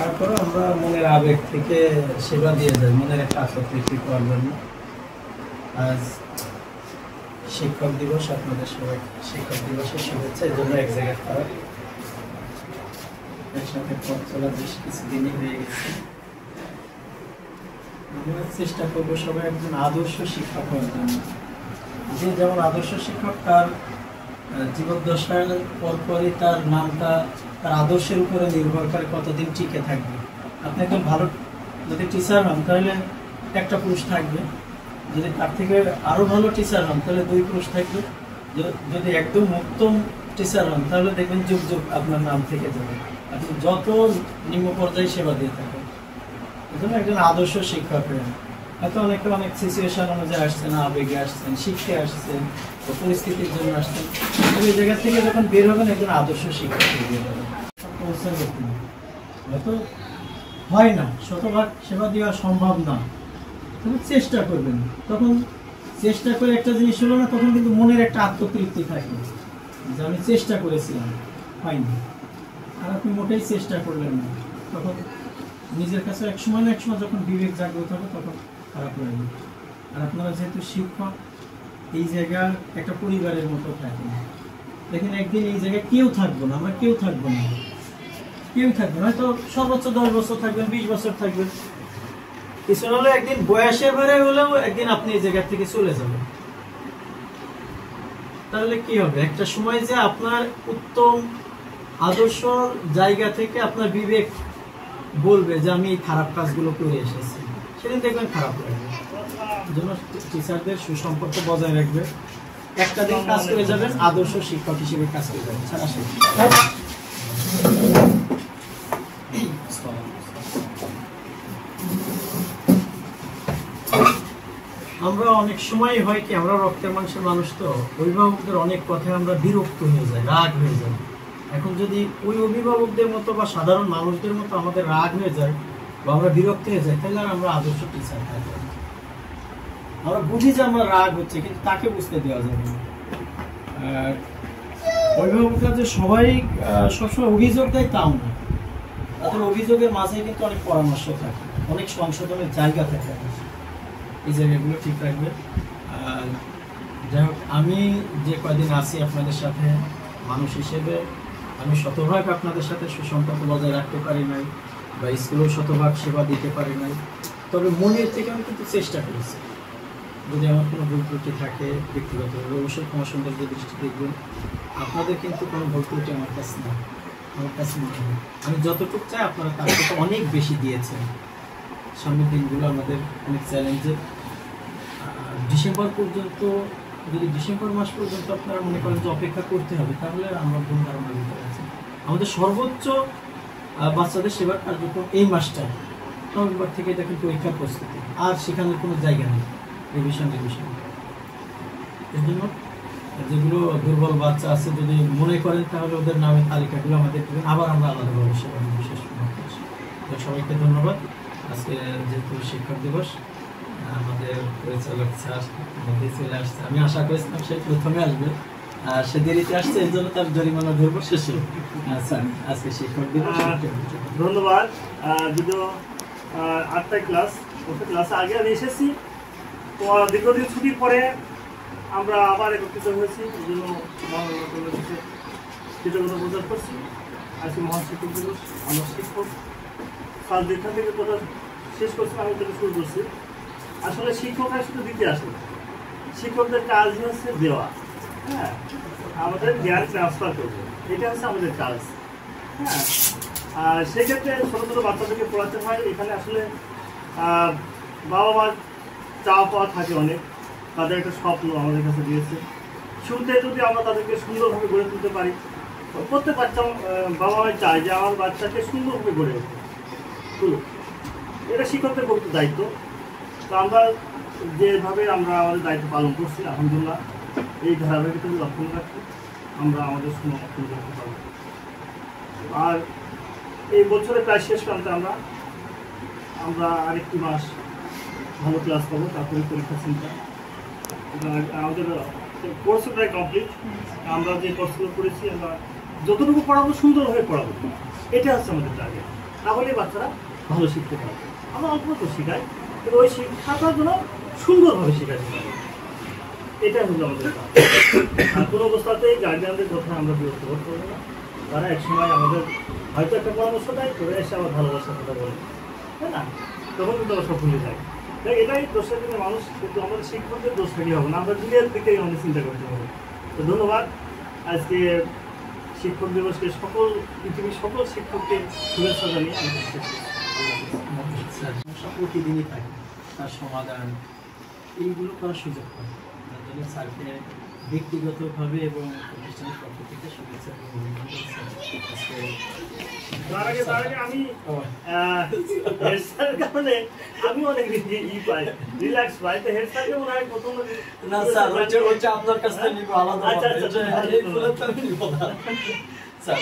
তারপরে আমরা মনের আবেগ থেকে সেবা দিয়ে যাই, মনের একটা আত্মতৃপ্তি পাওয়ার জন্য। আজ শিক্ষক দিবস, আপনাদের সবাই শিক্ষক দিবসের শুভেচ্ছা। এই জন্য এক জায়গায় খারাপ একসাথে পথ চলা বেশ কিছুদিনই হয়ে গেছে। আমরা চেষ্টা করবো সবাই একজন আদর্শ শিক্ষক হওয়ার জন্য। যে যেমন আদর্শ শিক্ষক, তার জীবদ্দশার পরপরই তার নামটা তার আদর্শের উপরে নির্ভর করে কতদিন টিকে থাকবে। আপনি একজন ভালো যদি টিচার হন তাহলে একটা পুরুষ থাকবে, যদি তার থেকে আরও ভালো টিচার হন তাহলে 2 পুরুষ থাকবে, যদি একদম উত্তম টিচার হন তাহলে দেখবেন যুগ যুগ আপনার নাম থেকে যাবে, আপনি যত নিম্ন পর্যায়ে সেবা দিয়ে থাকেন। এই জন্য একজন আদর্শ শিক্ষক হন। হয়তো অনেকে অনেক সিচুয়েশন অনুযায়ী আসছেন, আবেগে আসছেন, শিখতে আসছেন, পরিস্থিতির জন্য আসছেন, ওই জায়গা থেকে যখন বের হবেন একজন আদর্শ শিক্ষক হয়ে বের হবেন। হয়তো হয় না, শতভাগ সেবা দেওয়া সম্ভব না, তবে চেষ্টা করবেন। তখন চেষ্টা করে একটা জিনিস হলো না, তখন কিন্তু মনের একটা আত্মতৃপ্তি থাকে যে আমি চেষ্টা করেছিলাম, হয়নি। আর আপনি মোটেই চেষ্টা করলেন না, তখন নিজের কাছে এক সময় না এক সময় যখন বিবেক জাগ্রত হবে তখন খারাপ লাগবে। আর আপনারা যেহেতু শিক্ষক, এই জায়গা একটা পরিবারের মতো থাকেন। দেখেন একদিন এই জায়গায় কেউ থাকবো না, আমরা কেউ থাকবো না, কেউ থাকবে না। হয়তো সর্বোচ্চ 10 বছর থাকবেন, 20 বছর থাকবেন, কিছু হলে একদিন বয়সের ভারে হলেও একদিন আপনি এই জায়গা থেকে চলে যাবেন। তাহলে কি হবে? একটা সময় যে আপনার উত্তম আদর্শ জায়গা থেকে আপনার বিবেক বলবে যে আমি এই খারাপ কাজগুলো করে এসেছি, সেদিন দেখবেন খারাপ লাগবে। এই জন্য টিচারদের সুসম্পর্ক বজায় রাখবে। একটা দিন কাজ করে যাবেন, আদর্শ শিক্ষক হিসেবে কাজ করে যাবেন। আমরা অনেক সময় হয় কি, আমরা রক্তের মাংসের মানুষ, তো অভিভাবকদের অনেক কথায় আমরা বিরক্ত হয়ে যাই, রাগ হয়ে যায়। এখন যদি ওই অভিভাবকদের মতো বা সাধারণ মানুষদের মতো আমাদের রাগ হয়ে যায় বা আমরা বিরক্ত হয়ে যাই, তাহলে আর আমরা আদর্শ টিচার থাকবো না। আমরা বুঝি যে আমরা রাগ হচ্ছে, কিন্তু তাকে বুঝতে দেওয়া যাবে না। অভিভাবকরা যে সবাই সবসময় অভিযোগ দেয় তাও না, তাদের অভিযোগের মাঝে কিন্তু অনেক পরামর্শ থাকে, অনেক সংশোধনের জায়গা থাকে। এই জায়গাগুলো ঠিক রাখবে। যাই হোক, আমি যে কয়দিন আছি আপনাদের সাথে মানুষ হিসেবে, আমি শতভাগ আপনাদের সাথে সুসম্পর্ক বজায় রাখতে পারি নাই বা স্কুলেও শতভাগ সেবা দিতে পারি নাই, তবে মনের থেকে আমি কিন্তু চেষ্টা করেছি। যদি আমার কোনো ভুল ত্রুটি থাকে ব্যক্তিগতভাবে অবশ্যই ক্ষমা সুন্দর দৃষ্টি দেখবেন। আপনাদের কিন্তু কোনো ভুল ত্রুটি আমার কাছে না, আমার কাছে মনে হয় আমি যতটুকু চাই আপনারা তার থেকে অনেক বেশি দিয়েছেন। সামনের দিনগুলো আমাদের অনেক চ্যালেঞ্জের। ডিসেম্বর পর্যন্ত, যদি ডিসেম্বর মাস পর্যন্ত আপনারা মনে করেন যে অপেক্ষা করতে হবে, তাহলে আমরা ভুল ধারণা দিতে পারছি। আমাদের সর্বোচ্চ বাচ্চাদের সেবার কার্যক্রম এই মাসটায়, নভেম্বর থেকে দেখেন পরীক্ষার প্রস্তুতি, আর সেখানে কোনো জায়গা নেই রিভিশন। এর জন্য যেগুলো দুর্বল বাচ্চা আছে যদি মনে করেন, তাহলে ওদের নামের তালিকাগুলো আমাদের দেবেন, আবার আমরা আলাদাভাবে সেবা বিশেষ তো সবাইকে ধন্যবাদ। আজকে যেহেতু শিক্ষক দিবস, আমাদের পরিচালক স্যার মধ্যে চলে আসছে, আমি আশা করেছিলাম সে প্রথমে আসবে, সে দেরিতে আসছে, এই জন্য তার জরিমানা ধরবো শেষে। স্যার আজকে শিক্ষক দিবস। ধন্যবাদ। যদিও 8টায় ক্লাসে আগে আমি এসেছি, তো দীর্ঘদিন ছুটির পরে আমরা আবার একত্রিত হয়েছি, এই জন্য কৃতজ্ঞতা প্রচার করছি। আজকে মহান শিক্ষক দিবস। আমরা শিক্ষক ফার্স্ট যেখান থেকে কথা শেষ করছি, আমি থেকে শুরু করছি। আসলে শিক্ষকরা শুধু দিতে আসে, শিক্ষকদের কাজই হচ্ছে দেওয়া। হ্যাঁ, আমাদের জ্ঞান ট্রান্সফার করবে, এটা হচ্ছে আমাদের কাজ। হ্যাঁ, আর সেক্ষেত্রে ছোটো ছোটো বাচ্চাদেরকে পড়াতে হয়। এখানে আসলে বাবা মার চাওয়া পাওয়া থাকে অনেক, তাদের একটা স্বপ্ন আমাদের কাছে দিয়েছে। শুরুতে যদি আমরা তাদেরকে সুন্দরভাবে গড়ে তুলতে পারি, প্রত্যেক বাচ্চা বাবা মাই চায় যে আমার বাচ্চাকে সুন্দরভাবে গড়ে তুলুক, এটা শিক্ষকদের প্রকৃত দায়িত্ব। তো আমরা যেভাবে আমরা আমাদের দায়িত্ব পালন করছি, আলহামদুলিল্লাহ এই ধারাবাহিকতা লক্ষ্য রাখি আমরা আমাদের সময় অক্ষুণ্ণ রাখতে পারব। আর এই বছরে প্রায় শেষ প্রান্তে আমরা আরেকটি মাস ভালো ক্লাস পাবো, তারপরে পরীক্ষা চিন্তা। আমাদের কোর্স প্রায় কমপ্লিট। আমরা যে কোর্সগুলো করেছি, আমরা যতটুকু পড়াবো সুন্দরভাবে পড়াবো, এটা হচ্ছে আমাদের টার্গেট। তাহলে বাচ্চারা ভালো শিখতে পারবে। আমরা অল্প তো শেখাই, কিন্তু ওই শিক্ষাটা যেন সুন্দরভাবে শেখাতে পারি, এটাই হলো আমাদের কাজ। আর কোনো অবস্থাতেই গার্জিয়ানদের কথা আমরা বিরক্ত করতে পারবো না। তারা একসময় আমাদের হয়তো একটা পরামর্শ দেয়, করে এসে আমার ভালোবাসার কথা বলে, তাই না? তখন কিন্তু আমরা সব ভুলে যাই। তাই এটাই দোষের দিনে মানুষ, কিন্তু আমাদের শিক্ষকদের দোষ থাকি হবে না, আমরা দুনিয়ার দিকেই আমাদের চিন্তা করতে হবে। তো ধন্যবাদ। আজকে শিক্ষক দিবসকে পৃথিবীর সকল শিক্ষককে শুভেচ্ছা জানিয়ে আমি সমস্যা প্রতিদিনই থাকে, তার সমাধান এইগুলো করার সুযোগ পায়। তার জন্য স্যারকে ব্যক্তিগতভাবে এবং প্রতিষ্ঠানের পক্ষ থেকে শুভেচ্ছা এবং অভিনন্দন জানাচ্ছি। তার আগে আমি হেড স্যারের কারণে আমি অনেক পাই, রিল্যাক্স পাই। তো হেড স্যারকে মনে হয় প্রথম না স্যার, ওইটা আপনার কাছ থেকে নিব আলাদা। আচ্ছা, এইগুলো তো আমি নিব না স্যার।